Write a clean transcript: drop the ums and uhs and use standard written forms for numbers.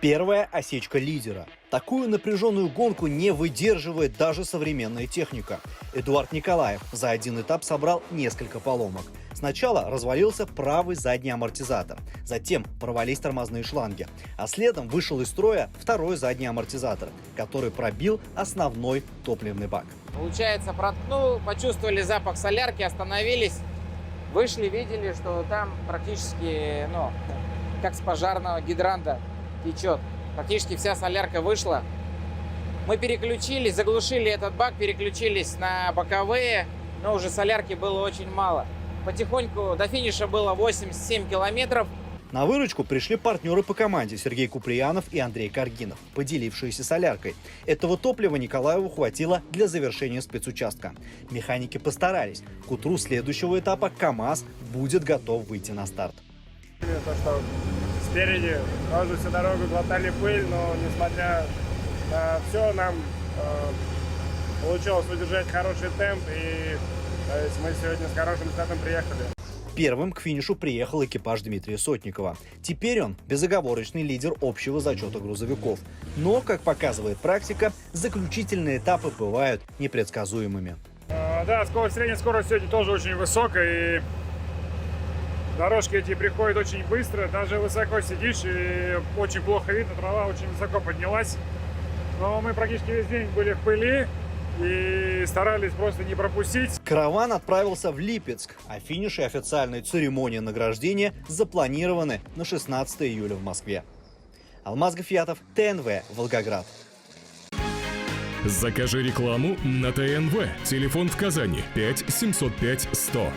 Первая осечка лидера. Такую напряженную гонку не выдерживает даже современная техника. Эдуард Николаев за один этап собрал несколько поломок. Сначала развалился правый задний амортизатор, затем порвались тормозные шланги, а следом вышел из строя второй задний амортизатор, который пробил основной топливный бак. Получается, проткнул, почувствовали запах солярки, остановились, вышли, видели, что там практически, как с пожарного гидранта течет. Практически вся солярка вышла. Мы переключились, заглушили этот бак, переключились на боковые, но уже солярки было очень мало. Потихоньку до финиша было 87 километров. На выручку пришли партнеры по команде Сергей Куприянов и Андрей Каргинов, поделившиеся соляркой. Этого топлива Николаеву хватило для завершения спецучастка. Механики постарались. К утру следующего этапа КАМАЗ будет готов выйти на старт. То, что спереди тоже всю дорогу глотали пыль, но несмотря на все, нам получилось удержать хороший темп, и мы сегодня с хорошим стартом приехали. Первым к финишу приехал экипаж Дмитрия Сотникова. Теперь он безоговорочный лидер общего зачета грузовиков. Но, как показывает практика, заключительные этапы бывают непредсказуемыми. Да, средняя скорость сегодня тоже очень высокая, и дорожки эти приходят очень быстро. Даже высоко сидишь, и очень плохо видно, трава очень высоко поднялась. Но мы практически весь день были в пыли и старались просто не пропустить. Караван отправился в Липецк, а финиш и официальная церемония награждения запланированы на 16 июля в Москве. Алмаз Гафиятов, ТНВ, Волгоград. Закажи рекламу на ТНВ. Телефон в Казани 5 705 100.